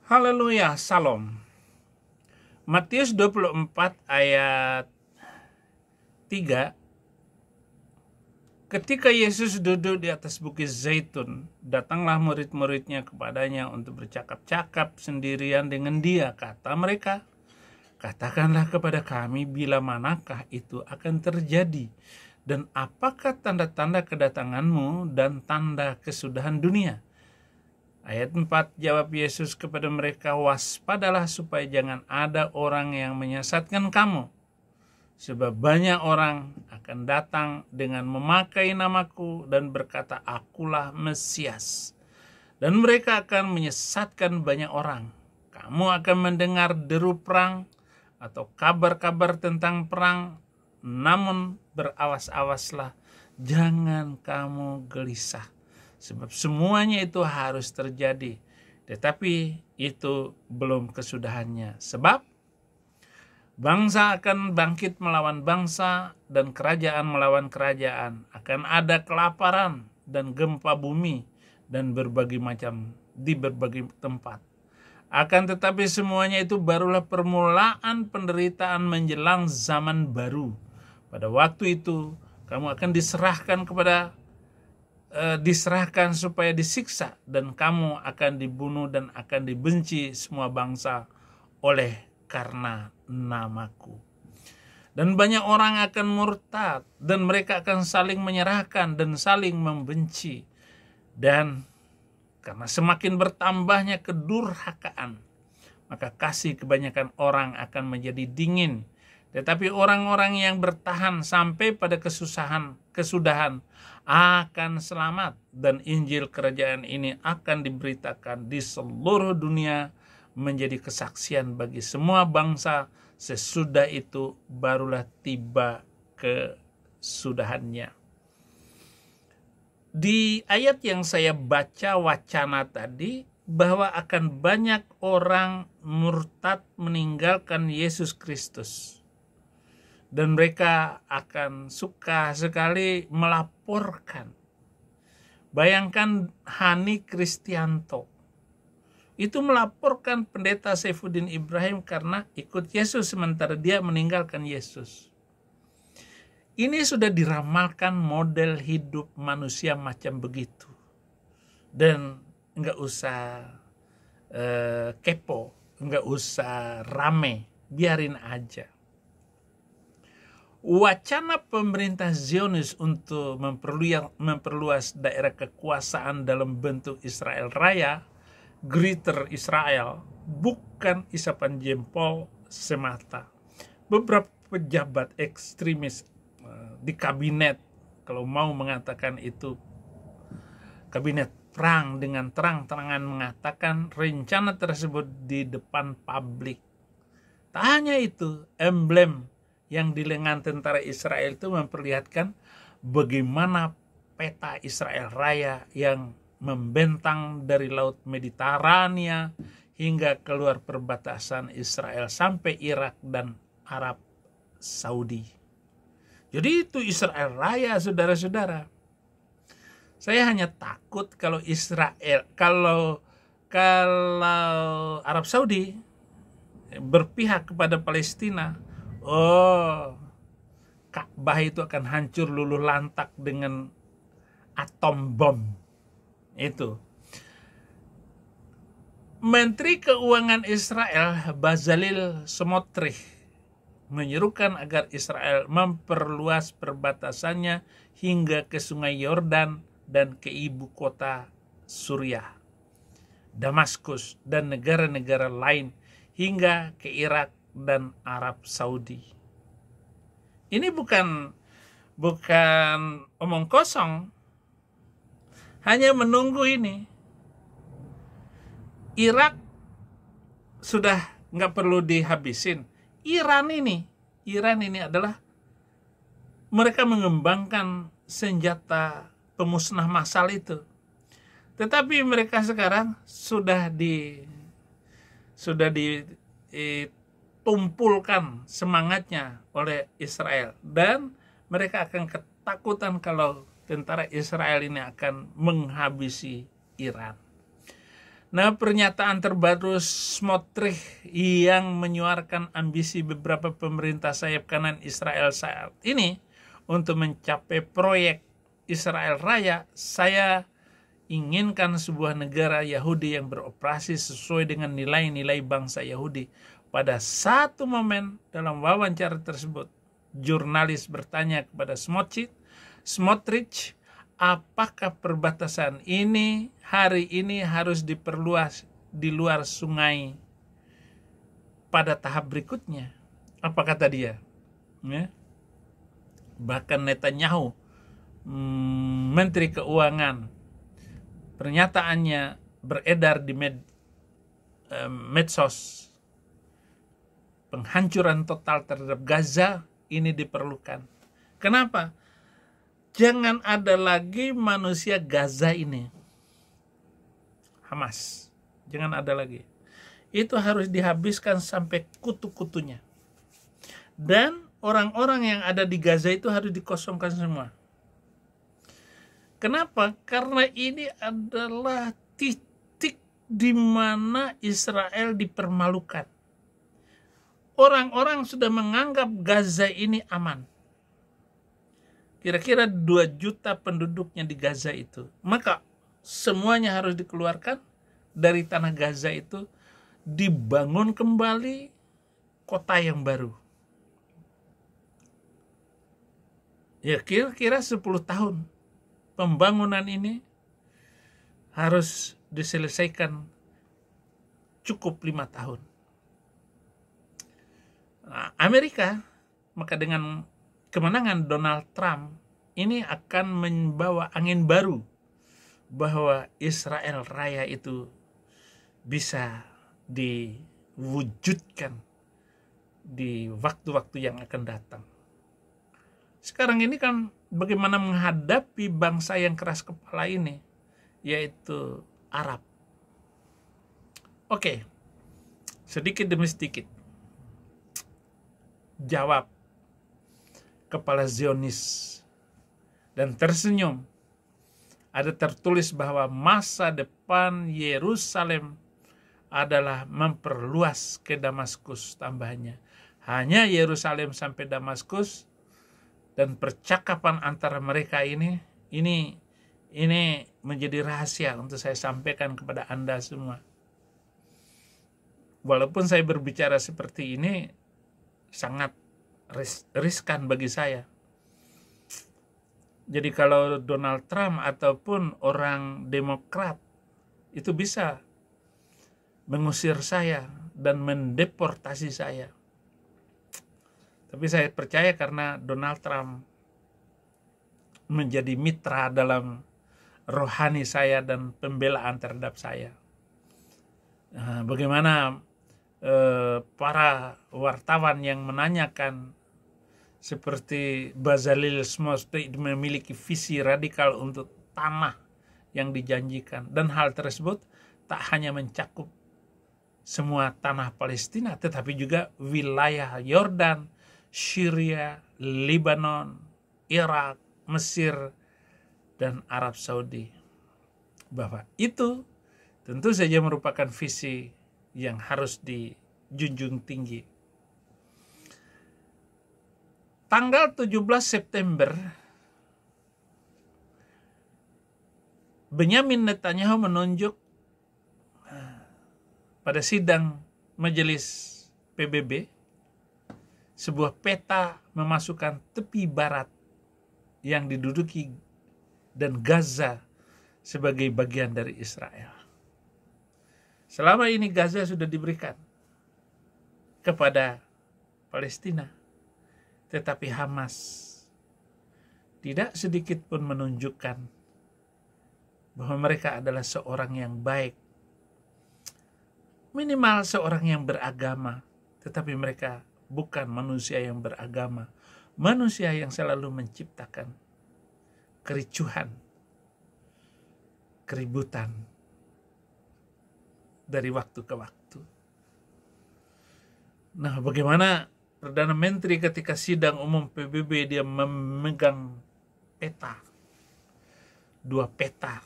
Haleluya, Salam. Matius 24 ayat 3. Ketika Yesus duduk di atas bukit Zaitun, datanglah murid-muridnya kepadanya untuk bercakap-cakap sendirian dengan dia. Kata mereka, "Katakanlah kepada kami bila manakah itu akan terjadi, dan apakah tanda-tanda kedatanganmu dan tanda kesudahan dunia?" Ayat 4, jawab Yesus kepada mereka, "Waspadalah supaya jangan ada orang yang menyesatkan kamu. Sebab banyak orang akan datang dengan memakai namaku dan berkata, akulah Mesias. Dan mereka akan menyesatkan banyak orang. Kamu akan mendengar deru perang atau kabar-kabar tentang perang. Namun berawas-awaslah, jangan kamu gelisah. Sebab semuanya itu harus terjadi. Tetapi itu belum kesudahannya. Sebab bangsa akan bangkit melawan bangsa dan kerajaan melawan kerajaan. Akan ada kelaparan dan gempa bumi dan berbagai macam di berbagai tempat. Akan tetapi semuanya itu barulah permulaan penderitaan menjelang zaman baru. Pada waktu itu kamu akan diserahkan supaya disiksa, dan kamu akan dibunuh dan akan dibenci semua bangsa oleh karena namaku. Dan banyak orang akan murtad, dan mereka akan saling menyerahkan dan saling membenci. Dan karena semakin bertambahnya kedurhakaan, maka kasih kebanyakan orang akan menjadi dingin. Tetapi orang-orang yang bertahan sampai pada kesudahan akan selamat, dan Injil kerajaan ini akan diberitakan di seluruh dunia menjadi kesaksian bagi semua bangsa. Sesudah itu barulah tiba kesudahannya. Di ayat yang saya baca wacana tadi, bahwa akan banyak orang murtad meninggalkan Yesus Kristus. Dan mereka akan suka sekali melaporkan. Bayangkan Hani Kristianto itu melaporkan pendeta Saifuddin Ibrahim karena ikut Yesus sementara dia meninggalkan Yesus. Ini sudah diramalkan model hidup manusia macam begitu. Dan enggak usah kepo, enggak usah rame, biarin aja. Wacana pemerintah Zionis untuk memperluas daerah kekuasaan dalam bentuk Israel Raya, Greater Israel, bukan isapan jempol semata. Beberapa pejabat ekstremis di kabinet, kalau mau mengatakan itu kabinet perang, dengan terang-terangan mengatakan rencana tersebut di depan publik. Tak hanya itu, emblem yang di lengan tentara Israel itu memperlihatkan bagaimana peta Israel Raya yang membentang dari Laut Mediterania hingga keluar perbatasan Israel sampai Irak dan Arab Saudi. Jadi itu Israel Raya, saudara-saudara. Saya hanya takut kalau Arab Saudi berpihak kepada Palestina, Ka'bah itu akan hancur luluh lantak dengan atom bom. Itu. Menteri Keuangan Israel Bezalel Smotrich menyerukan agar Israel memperluas perbatasannya hingga ke Sungai Yordan dan ke ibu kota Suriah, Damaskus, dan negara-negara lain hingga ke Irak dan Arab Saudi. Ini bukan omong kosong, hanya menunggu ini. Irak sudah nggak perlu dihabisin. Iran ini adalah mereka mengembangkan senjata pemusnah massal itu. Tetapi mereka sekarang sudah ditumpulkan semangatnya oleh Israel, dan mereka akan ketakutan kalau tentara Israel ini akan menghabisi Iran. Nah, pernyataan terbaru Smotrich yang menyuarakan ambisi beberapa pemerintah sayap kanan Israel saat ini untuk mencapai proyek Israel Raya. Saya inginkan sebuah negara Yahudi yang beroperasi sesuai dengan nilai-nilai bangsa Yahudi. Pada satu momen dalam wawancara tersebut, jurnalis bertanya kepada Smotrich, apakah perbatasan ini hari ini harus diperluas di luar sungai pada tahap berikutnya? Apa kata dia? Ya. Bahkan Netanyahu, Menteri Keuangan, pernyataannya beredar di medsos. Penghancuran total terhadap Gaza ini diperlukan. Kenapa? Jangan ada lagi manusia Gaza ini. Hamas. Jangan ada lagi. Itu harus dihabiskan sampai kutu-kutunya. Dan orang-orang yang ada di Gaza itu harus dikosongkan semua. Kenapa? Karena ini adalah titik di mana Israel dipermalukan. Orang-orang sudah menganggap Gaza ini aman. Kira-kira 2 juta penduduknya di Gaza itu. Maka semuanya harus dikeluarkan dari tanah Gaza itu. Dibangun kembali kota yang baru. Ya kira-kira 10 tahun. Pembangunan ini harus diselesaikan cukup 5 tahun. Nah, Amerika, maka dengan kemenangan Donald Trump ini akan membawa angin baru bahwa Israel Raya itu bisa diwujudkan di waktu-waktu yang akan datang. Sekarang ini kan bagaimana menghadapi bangsa yang keras kepala ini, yaitu Arab. Oke, sedikit demi sedikit. Jawab kepala Zionis dan tersenyum. Ada tertulis bahwa masa depan Yerusalem adalah memperluas ke Damaskus, tambahnya. Hanya Yerusalem sampai Damaskus, dan percakapan antara mereka ini menjadi rahasia untuk saya sampaikan kepada Anda semua. Walaupun saya berbicara seperti ini sangat riskan bagi saya. Jadi kalau Donald Trump ataupun orang Demokrat itu bisa mengusir saya dan mendeportasi saya. Tapi saya percaya karena Donald Trump menjadi mitra dalam rohani saya dan pembelaan terhadap saya. Nah, bagaimana para wartawan yang menanyakan seperti Bezalel Smotrich memiliki visi radikal untuk tanah yang dijanjikan, dan hal tersebut tak hanya mencakup semua tanah Palestina tetapi juga wilayah Yordan, Syria, Lebanon, Irak, Mesir, dan Arab Saudi. Bahwa itu tentu saja merupakan visi yang harus dijunjung tinggi. Tanggal 17 September, Benyamin Netanyahu menunjuk pada sidang majelis PBB sebuah peta memasukkan tepi barat yang diduduki dan Gaza sebagai bagian dari Israel. Selama ini Gaza sudah diberikan kepada Palestina, tetapi Hamas tidak sedikit pun menunjukkan bahwa mereka adalah seorang yang baik, minimal seorang yang beragama, tetapi mereka bukan manusia yang beragama, manusia yang selalu menciptakan kericuhan, keributan dari waktu ke waktu. Nah, bagaimana Perdana Menteri ketika sidang umum PBB dia memegang peta, 2 peta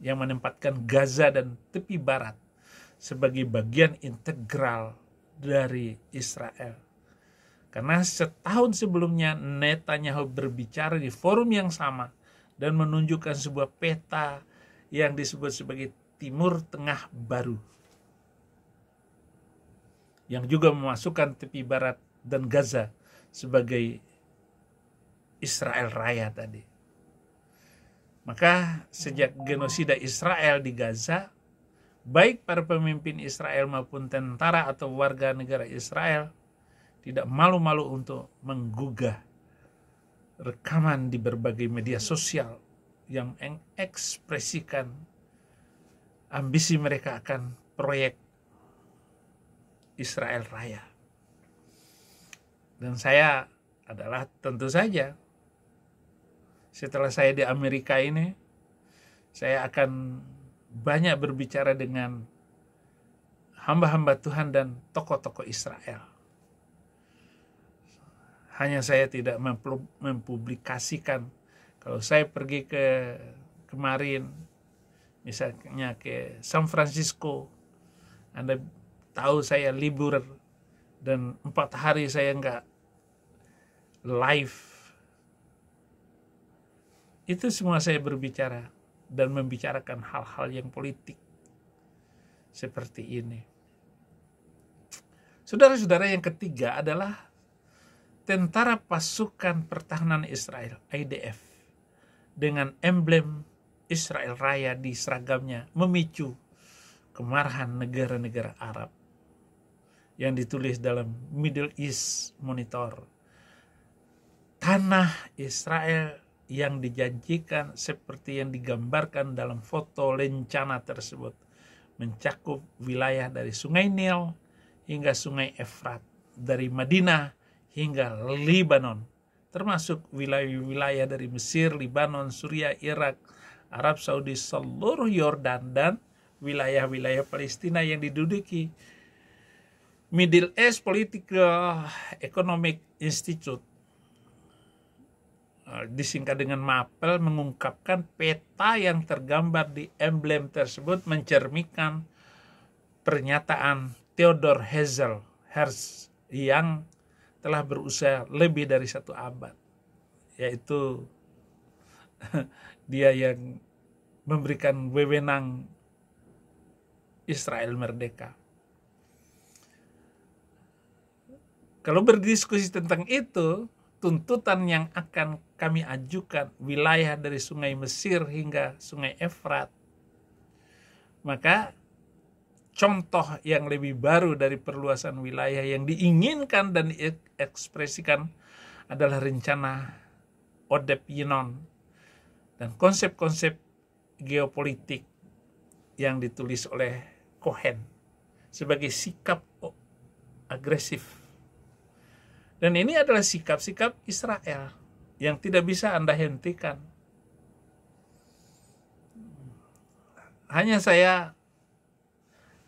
yang menempatkan Gaza dan tepi barat sebagai bagian integral dari Israel. Karena setahun sebelumnya Netanyahu berbicara di forum yang sama dan menunjukkan sebuah peta yang disebut sebagai Timur Tengah baru, yang juga memasukkan tepi barat dan Gaza sebagai Israel Raya tadi. Maka sejak genosida Israel di Gaza, baik para pemimpin Israel maupun tentara atau warga negara Israel tidak malu-malu untuk menggugah rekaman di berbagai media sosial yang mengekspresikan ambisi mereka akan proyek Israel Raya. Dan saya adalah tentu saja, setelah saya di Amerika ini, saya akan banyak berbicara dengan hamba-hamba Tuhan dan tokoh-tokoh Israel. Hanya saya tidak mempublikasikan. Kalau saya pergi kemarin, misalnya ke San Francisco, Anda tahu saya libur dan 4 hari saya nggak live. Itu semua saya berbicara dan membicarakan hal-hal yang politik seperti ini. Saudara-saudara, yang ketiga adalah Tentara Pasukan Pertahanan Israel, IDF, dengan emblem Israel Raya di seragamnya memicu kemarahan negara-negara Arab, yang ditulis dalam Middle East Monitor. Tanah Israel yang dijanjikan seperti yang digambarkan dalam foto lencana tersebut mencakup wilayah dari Sungai Nil hingga Sungai Efrat, dari Madinah hingga Lebanon, termasuk wilayah-wilayah dari Mesir, Lebanon, Suriah, Irak, Arab Saudi, seluruh Yordan, dan wilayah-wilayah Palestina yang diduduki. Middle East Political Economic Institute, disingkat dengan MAPEL, mengungkapkan peta yang tergambar di emblem tersebut mencerminkan pernyataan Theodor Herzl yang telah berusia lebih dari 1 abad, yaitu dia yang memberikan wewenang Israel merdeka. Kalau berdiskusi tentang itu, tuntutan yang akan kami ajukan wilayah dari Sungai Mesir hingga Sungai Efrat, maka contoh yang lebih baru dari perluasan wilayah yang diinginkan dan diekspresikan adalah rencana Oded Yinon dan konsep-konsep geopolitik yang ditulis oleh Cohen sebagai sikap agresif. Dan ini adalah sikap-sikap Israel yang tidak bisa Anda hentikan. Hanya saya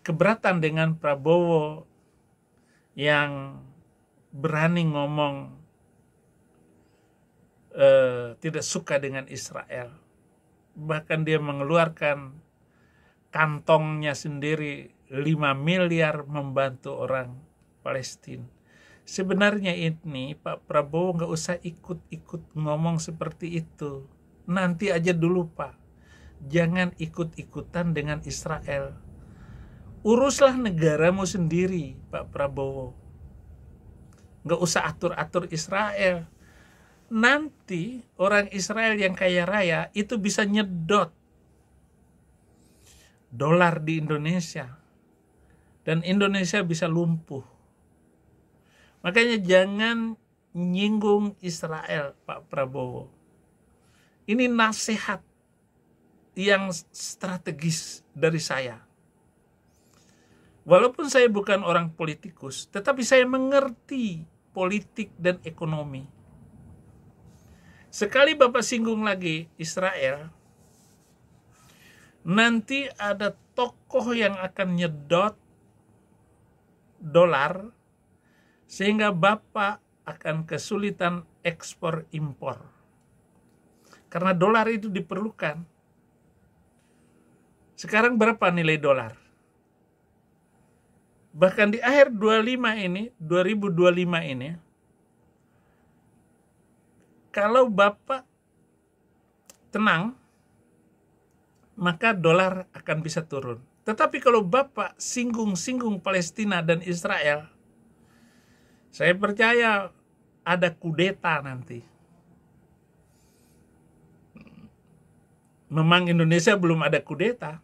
keberatan dengan Prabowo yang berani ngomong tidak suka dengan Israel. Bahkan dia mengeluarkan kantongnya sendiri 5 miliar membantu orang Palestina. Sebenarnya ini Pak Prabowo nggak usah ikut-ikut ngomong seperti itu. Nanti aja dulu Pak. Jangan ikut-ikutan dengan Israel. Uruslah negaramu sendiri Pak Prabowo. Nggak usah atur-atur Israel. Nanti orang Israel yang kaya raya itu bisa nyedot dolar di Indonesia. Dan Indonesia bisa lumpuh. Makanya jangan nyinggung Israel, Pak Prabowo. Ini nasihat yang strategis dari saya. Walaupun saya bukan orang politikus, tetapi saya mengerti politik dan ekonomi. Sekali Bapak singgung lagi Israel, nanti ada tokoh yang akan nyedot dolar, sehingga Bapak akan kesulitan ekspor impor. Karena dolar itu diperlukan Sekarang berapa nilai dolar? Bahkan di akhir 2025 ini, kalau Bapak tenang, maka dolar akan bisa turun. Tetapi kalau Bapak singgung-singgung Palestina dan Israel, saya percaya ada kudeta nanti. Memang Indonesia belum ada kudeta,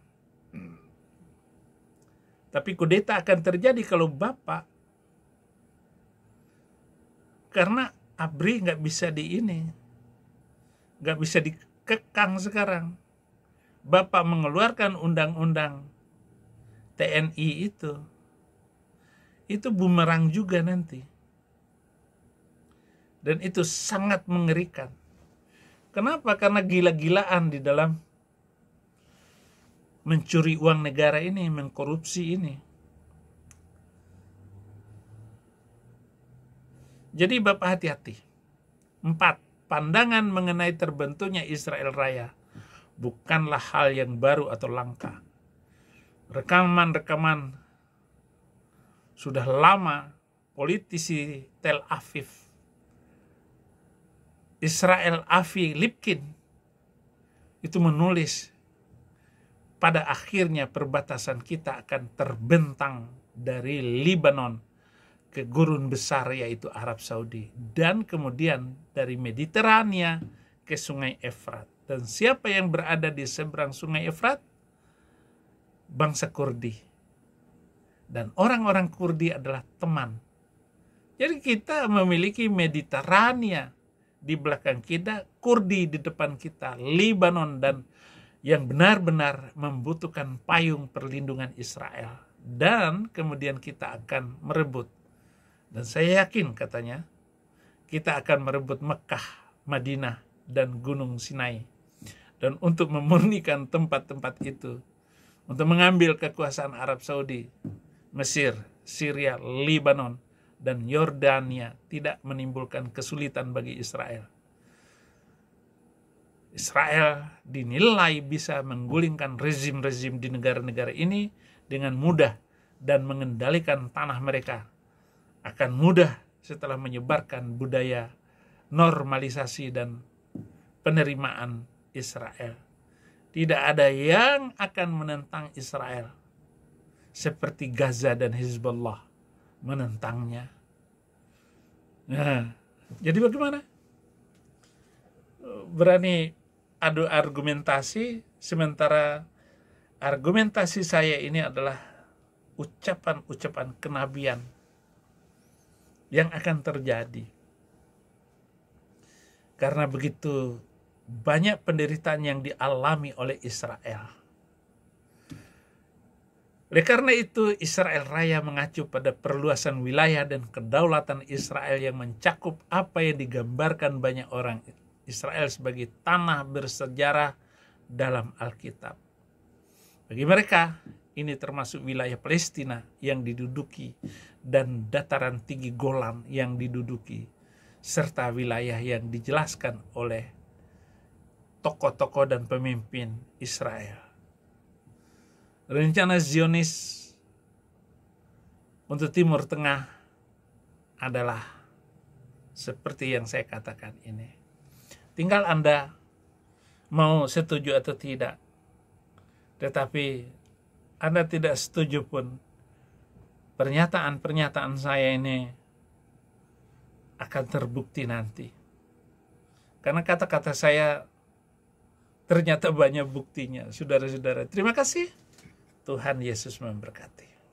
tapi kudeta akan terjadi kalau Bapak, karena ABRI nggak bisa nggak bisa dikekang sekarang. Bapak mengeluarkan undang-undang TNI itu bumerang juga nanti. Dan itu sangat mengerikan. Kenapa? Karena gila-gilaan di dalam mencuri uang negara ini, mengkorupsi ini. Jadi Bapak hati-hati. 4. Pandangan mengenai terbentuknya Israel Raya bukanlah hal yang baru atau langka. Rekaman-rekaman sudah lama politisi Tel Aviv, Israel Avi Lipkin, itu menulis pada akhirnya perbatasan kita akan terbentang dari Lebanon ke gurun besar yaitu Arab Saudi, dan kemudian dari Mediterania ke Sungai Efrat. Dan siapa yang berada di seberang Sungai Efrat? Bangsa Kurdi. Dan orang-orang Kurdi adalah teman. Jadi kita memiliki Mediterania di belakang kita, Kurdi di depan kita, Lebanon, dan yang benar-benar membutuhkan payung perlindungan Israel. Dan kemudian kita akan merebut. Dan saya yakin katanya, kita akan merebut Mekah, Madinah, dan Gunung Sinai. Dan untuk memurnikan tempat-tempat itu, untuk mengambil kekuasaan Arab Saudi, Mesir, Syria, Lebanon, dan Yordania tidak menimbulkan kesulitan bagi Israel. Israel dinilai bisa menggulingkan rezim-rezim di negara-negara ini dengan mudah dan mengendalikan tanah mereka. Akan mudah setelah menyebarkan budaya normalisasi dan penerimaan Israel. Tidak ada yang akan menentang Israel seperti Gaza dan Hizbullah menentangnya. Nah, jadi bagaimana? Berani adu argumentasi, sementara argumentasi saya ini adalah ucapan-ucapan kenabian yang akan terjadi. Karena begitu banyak penderitaan yang dialami oleh Israel. Oleh karena itu, Israel Raya mengacu pada perluasan wilayah dan kedaulatan Israel yang mencakup apa yang digambarkan banyak orang Israel sebagai tanah bersejarah dalam Alkitab. Bagi mereka, ini termasuk wilayah Palestina yang diduduki dan dataran tinggi Golan yang diduduki, serta wilayah yang dijelaskan oleh tokoh-tokoh dan pemimpin Israel. Rencana Zionis untuk Timur Tengah adalah seperti yang saya katakan ini. Tinggal Anda mau setuju atau tidak. Tetapi Anda tidak setuju pun, pernyataan-pernyataan saya ini akan terbukti nanti. Karena kata-kata saya ternyata banyak buktinya, saudara-saudara. Terima kasih. Tuhan Yesus memberkati.